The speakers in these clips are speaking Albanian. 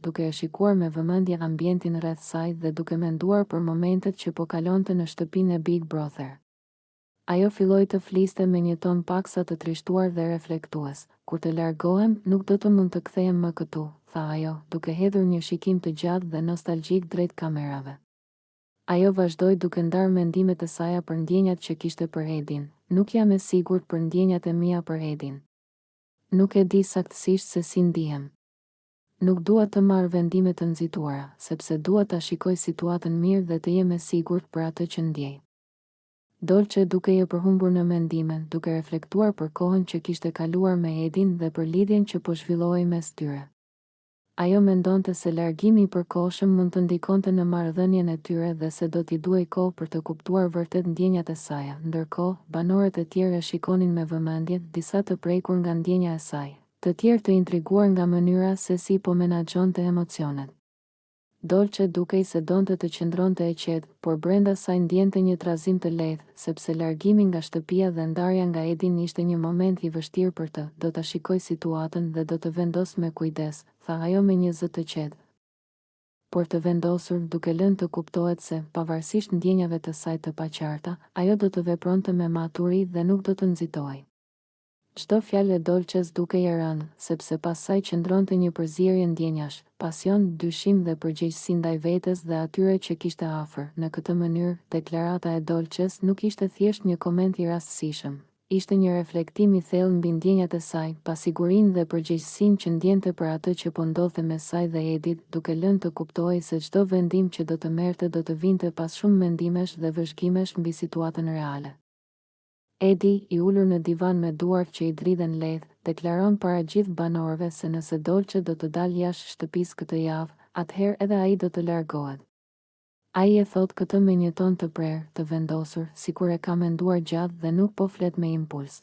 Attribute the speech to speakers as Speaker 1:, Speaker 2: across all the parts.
Speaker 1: duke e shikuar me vëmendje ambientin rreth saj dhe duke menduar për momentet që po kalonte në shtëpinë e Big Brother. Ajo filloi të fliste me një ton paksa të trishtuar dhe reflektues. Kur të largohem, nuk do të mund të kthehem më këtu, tha ajo, duke hedhur një shikim të gjatë dhe nostalgjik drejt kamerave. Ajo vazhdoi duke ndarë mendimet e saj për ndjenjat që kishte për Edin. Nuk jam e sigurt për ndjenjat e mia për Edin. Nuk e di saktësisht se si ndihem. Nuk dua të marr vendime të nxituara, sepse dua ta shikoj situatën mirë dhe të jem e sigurt për atë që ndjej. Dolce duke je përhumbur në mendime, duke reflektuar për kohën që kishte kaluar me Edin dhe për lidhjen që po zhvillohej mes tyre. Ajo mendonte se largimi i përkohshëm mund të ndikonte në marrëdhënien e tyre dhe se do t'i duhej kohë për të kuptuar vërtet ndjenjat e saj. Ndërkohë, banorët e tjerë e shikonin me vëmendje, disa të prekur nga ndjenja e saj, të tjerë të intriguar nga mënyra se si po menaxhonte emocionet. Dolce dukej se donte të qëndronte e qetë, por brenda saj ndjente një trazim të lehtë, sepse largimi nga shtëpia dhe ndarja nga Edin ishte një moment i vështirë për të. Do ta shikoj situatën dhe do të vendos me kujdes, tha ajo me një zë të qetë. Por të vendosur, duke lënë të kuptohet se, pavarësisht ndjenjave të saj të paqarta, ajo do të vepronte me maturi dhe nuk do të nxitohej. Çdo fjalë e Dolces dukej e rënë, sepse pas saj qëndronte një përzierje ndjenjash, pasion, dyshim dhe përgjegjësi ndaj vetes dhe atyre që kishte afër. Në këtë mënyrë, deklarata e Dolces nuk ishte thjesht një koment i rastësishëm. Ishte një reflektim i thellë mbi ndjenjat e saj, pasigurinë dhe përgjegjësinë që ndjente për atë që po ndodhte mes saj dhe Edit, duke lënë të kuptojë se çdo vendim që do të merrte do të vinte pas shumë mendimesh dhe vëzhgimesh mbi situatën reale. Edi, i ulur në divan me duart që i dridhen lehtë, deklaron para gjithë banorëve se nëse Dolce do të dalë jashtë shtëpisë këtë javë, atëherë edhe ai do të largohet. Ai e thot këtë me një ton të prerë, të vendosur, sikur e ka menduar gjatë dhe nuk po flet me impuls.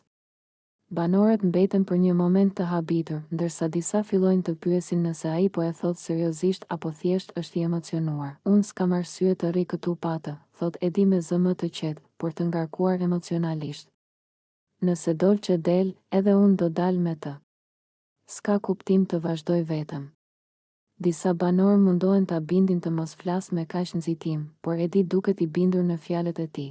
Speaker 1: Banorët mbeten për një moment të habitur, ndërsa disa fillojnë të pyesin nëse ai po e thot seriozisht apo thjesht është i emocionuar. Unë s'kam arsye të rri këtu patë, thot Edi me zë më të qetë, por të ngarkuar emocionalisht. Nëse Dolce del, edhe unë do dal me të. S'ka kuptim të vazhdoj vetëm. Disa banorë mundohen ta bindin të mos flas me kaq nxitim, por Edi duket i bindur në fjalët e tij.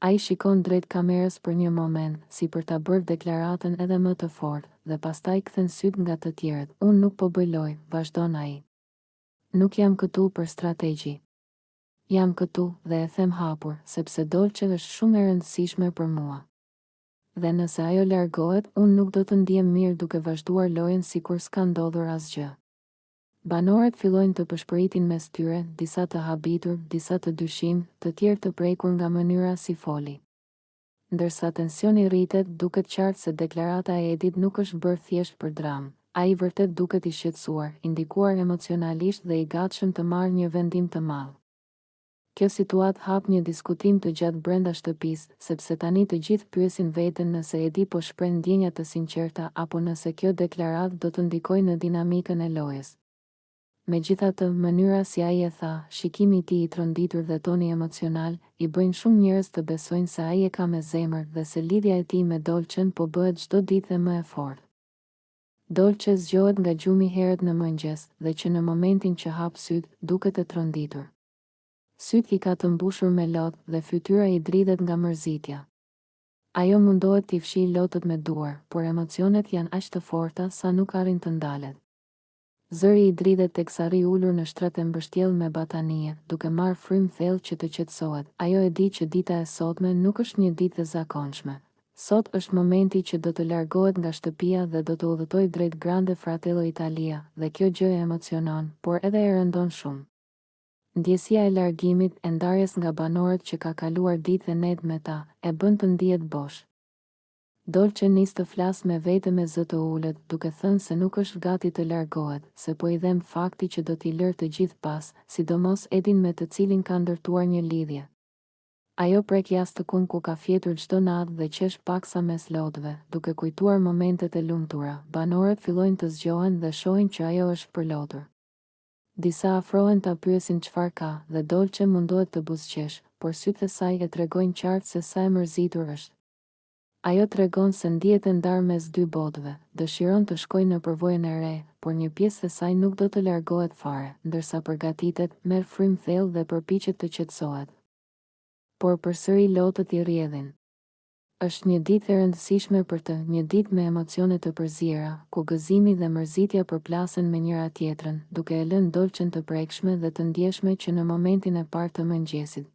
Speaker 1: Ai shikon drejt kamerës për një moment, si për ta bërë deklaratën edhe më të fortë, dhe pastaj kthen syt nga të tjerët. Unë nuk po bëj lojë, vazhdon ai. Nuk jam këtu për strategji. Jam këtu dhe e them hapur, sepse Dolce është shumë e rëndësishme për mua. Dhe nëse ajo largohet, unë nuk do të ndihem mirë duke vazhduar lojën sikur s'ka ndodhur asgjë. Banorët fillojnë të përshpëritin mes tyre, disa të habitur, disa të dyshim, të tjerë të prekur nga mënyra si foli. Ndërsa tensioni rritet, duket qartë se deklarata e Edit nuk është bërë thjesht për dramë. Ai vërtet duket i shqetësuar, i ndikuar emocionalisht dhe i gatshëm të marrë një vendim të madh. Kjo situatë hap një diskutim të gjatë brenda shtëpisë, sepse tani të gjithë pyesin veten nëse Edi po shpreh ndjenja të sinqerta apo nëse kjo deklaratë do të ndikojë në dinamikën e lojës. Megjithatë, mënyra si ai e tha, shikimi i tij i tronditur dhe toni emocional, i bëjnë shumë njerëz të besojnë se ai e ka me zemër dhe se lidhja e tij me Dolcen po bëhet çdo ditë më e fortë. Dolce zgjohet nga gjumi herët në mëngjes, dhe që në momentin që hap syt, duket e tronditur. Syt i ka të mbushur me lot dhe fytyra i dridhet nga mërzitja. Ajo mundohet t'i fshijë lotët me duar, por emocionet janë aq të forta sa nuk arrin të ndalet. Zëri i dridhet teksa rri ulur në shtrat e mbështjell me batanie, duke marrë frym thellë që të qetësohet. Ajo e di që dita e sotme nuk është një ditë e zakonshme. Sot është momenti që do të largohet nga shtëpia dhe do të udhëtojë drejt Grande Fratello Italia, dhe kjo gjë e emocionon, por edhe e rëndon shumë. Ndjesia e largimit, e ndarjes nga banorët që ka kaluar ditë net me ta, e bën të ndihet bosh. Dolce nis të flas me vete me zë të ulët, duke thënë se nuk është gati të largohet, se po i dhem fakti që do t'i lërë të gjithë pas, sidomos Edin me të cilin ka ndërtuar një lidhje. Ajo prek jashtëkun ku ka fjetur çdo natë dhe qesh paksa mes lotëve, duke kujtuar momentet e lumtura. Banorët fillojnë të zgjohen dhe shohin që ajo është përlotur. Disa afrohen ta pyesin çfarë ka, dhe Dolce mundohet të buzëqesh, por sytë e saj e tregojnë qartë se sa e mërzitur është. Ajo tregon se ndihet e ndarë mes dy botëve, dëshiron të shkojë në përvojën e re, por një pjesë e saj nuk do të largohet fare, ndërsa përgatitet, merr frymë thellë dhe përpiqet të qetësohet. Por përsëri lotët I rrjedhin. Është një ditë e rëndësishme për të, një ditë me emocione të përzira, ku gëzimi dhe mërzitja përplasen me njëra tjetrën, duke e lënë dolçen të prekshme dhe të ndjeshme që në momentin e parë të mëngjesit.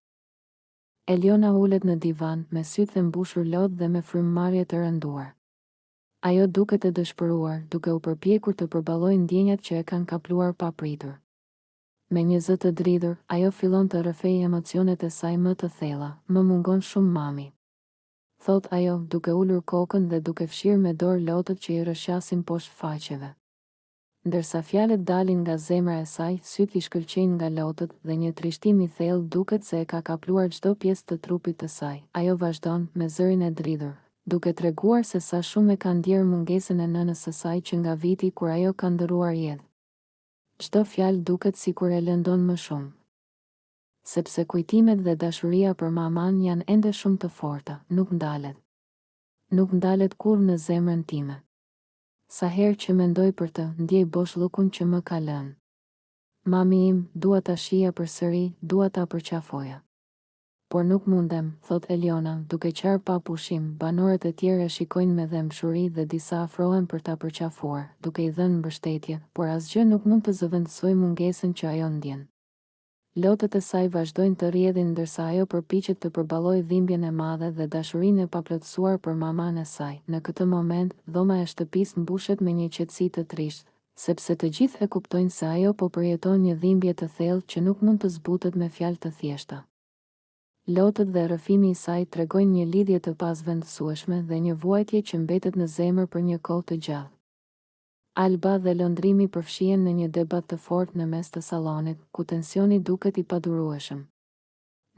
Speaker 1: Eliona ulet në divan, me sytë e mbushur lodh dhe me frymëmarrje të rënduar. Ajo duket e dëshpëruar, duke u përpjekur të përballojë ndjenjat që e kanë kapluar papritur. Me një zë të dridhur, ajo fillon të rrëfejë emocionet e saj më të thella, më mungon shumë mami. Thot ajo, duke ulur kokën dhe duke fshirë me dorë lotët që I rrëshqasin poshtë faqeve. Ndërsa fjalët dalin nga zemra e saj, syt I shkëlqejnë nga lotët dhe një trishtim I thellë duket se e ka kapluar çdo pjesë të trupit të saj. Ajo vazhdon me zërin e dridhur, duke treguar se sa shumë e ka ndjerë mungesën e nënës së saj që nga viti kur ajo ka ndëruar jetë. Çdo fjalë duket sikur e lëndon më shumë. Sepse kujtimet dhe dashuria për maman janë ende shumë të forta, nuk ndalet. Nuk ndalet kur në zemrën time. Sa herë që mendoj për të, ndjej boshllukun që më ka lënë. Mami im, dua ta shija përsëri, dua ta përqafoja. Por nuk mundem, thot Eliona, duke qarë pa pushim. Banorët e tjerë e shikojnë me dëmshuri dhe disa afrohen për ta përqafuar, duke I dhënë mbështetje, por asgjë nuk mund të zëvendësojë mungesën që ajo ndjen. Lotët e saj vazhdojnë të rrjedhin ndërsa ajo përpiqet të përballojë dhimbjen e madhe dhe dashurinë e paplotësuar për maman e saj. Në këtë moment, dhoma e shtëpisë mbushet me një qetësi të trishtë, sepse të gjithë e kuptojnë se ajo po përjeton një dhimbje të thellë që nuk mund të zbutet me fjalë të thjeshta. Lotët dhe rrëfimi I saj tregojnë një lidhje të pazvendësueshme dhe një vuajtje që mbetet në zemër për një kohë të gjatë. Alba dhe lëndrimi përfshihen në një debat të fortë në mes të sallonit, ku tensioni duket I padurueshëm.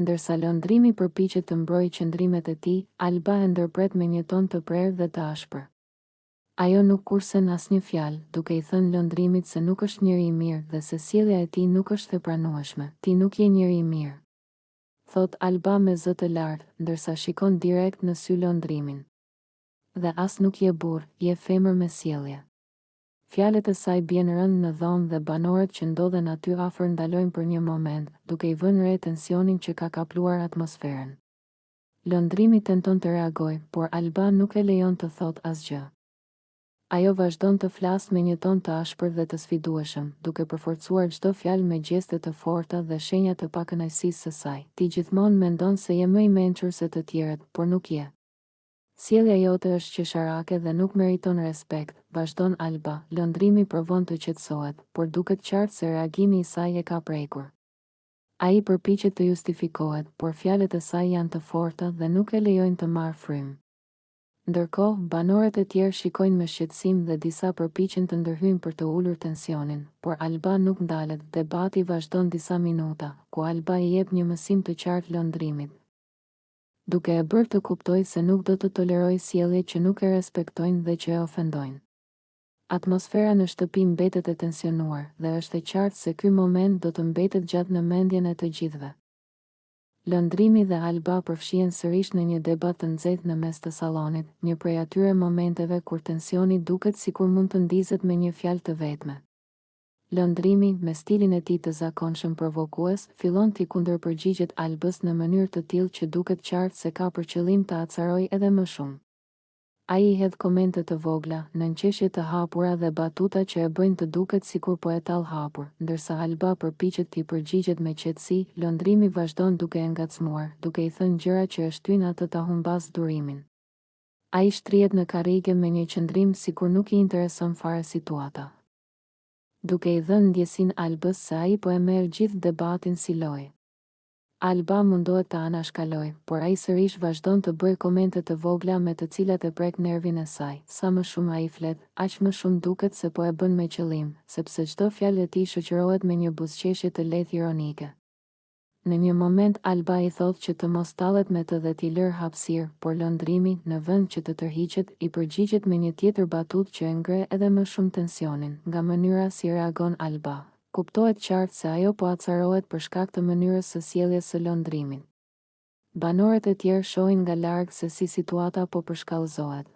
Speaker 1: Ndërsa lëndrimi përpiqet të mbrojë qëndrimet e tij, Alba e ndërpret me një ton të prerë dhe të ashpër. Ajo nuk kursen asnjë fjalë, duke I thënë lëndrimit se nuk është njeri I mirë dhe se sjellja e tij nuk është e pranueshme. Ti nuk je njeri I mirë, thot Alba me zë të lartë, ndërsa shikon direkt në sy lëndrimin. Dhe as nuk je burr, je femër me sjellje. Fjalët e saj bien rënd në dhomë dhe banorët që ndodhen aty afër ndalojnë për një moment, duke I vënë re tensionin që ka kapluar atmosferën. Lëndrimi tenton të reagojë, por Alba nuk e lejon të thotë asgjë. Ajo vazhdon të flasë me një ton të ashpër dhe të sfidueshëm, duke përforcuar çdo fjalë me gjeste të forta dhe shenja të pakënaqësisë së saj. Ti gjithmonë mendon se je më I mençur se të tjerët, por nuk je. Sjellja jote është qesharake dhe nuk meriton respekt, vazhdon Alba. Lëndrimi provon të qetësohet, por duket qartë se reagimi I saj e ka prekur. Ai përpiqet të justifikohet, por fjalët e saj janë të forta dhe nuk e lejojnë të marrë frymë. Ndërkohë, banorët e tjerë shikojnë me shqetësim dhe disa përpiqen të ndërhyjnë për të ulur tensionin, por Alba nuk ndalet. Debati vazhdon disa minuta, ku Alba I jep një mësim të qartë lëndrimit, duke e bërë të kuptojë se nuk do të tolerojë sjellje që nuk e respektojnë dhe që e ofendojnë. Atmosfera në shtëpi mbetet e tensionuar dhe është e qartë se ky moment do të mbetet gjatë në mendjen e të gjithëve. Lëndrimi dhe Alba përfshihen sërish në një debat të nxehtë në mes të sallonit, një prej atyre momenteve kur tensioni duket sikur mund të ndizet me një fjalë të vetme. Lëndrimi, me stilin e tij të zakonshëm provokues, fillon t'i kundërpërgjigjet Albës në mënyrë të tillë që duket qartë se ka për qëllim të acarojë edhe më shumë. Ai I hedh komente të vogla, nënqeshje të hapura dhe batuta që e bëjnë të duket sikur po e tall hapur, ndërsa Alba përpiqet t'i përgjigjet me qetësi. Lëndrimi vazhdon duke e ngacmuar, duke I thënë gjëra që e shtyn atë ta humbas durimin. Ai shtrihet në karrige me një qëndrim sikur nuk I intereson fare situata, duke I dhënë ndjesinë Albës se ai po e merr gjithë debatin si lojë. Alba mundohet të anashkalojë, por ai sërish vazhdon të bëjë komente të vogla me të cilat e prek nervin e saj. Sa më shumë ai flet, aq më shumë duket se po e bën me qëllim, sepse çdo fjalë e tij shoqërohet me një buzëqeshje të lehtë ironike. Në një moment Alba I thot që të mos tallet me të dhe t'i lër hapësirë, por lëndrimi, në vend që të tërhiqet, I përgjigjet me një tjetër batutë që e ngre edhe më shumë tensionin. Nga mënyra si reagon Alba, kuptohet qartë se ajo po acarohet për shkak të mënyrës së sjelljes së lëndrimit. Banorët e tjerë shohin nga larg se si situata po përshkallëzohet.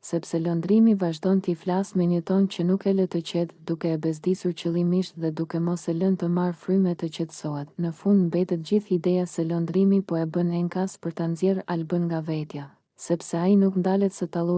Speaker 1: Sepse lëndrimi vazhdon t'i flasë me një ton që nuk e lë të qetë, duke e bezdisur qëllimisht dhe duke mos e lënë të marrë fryme të qetësohet. Në fund mbetet gjithë ideja se lëndrimi po e bën enkas për ta nxjerrë Albën nga vetja, sepse ai nuk ndalet së talluri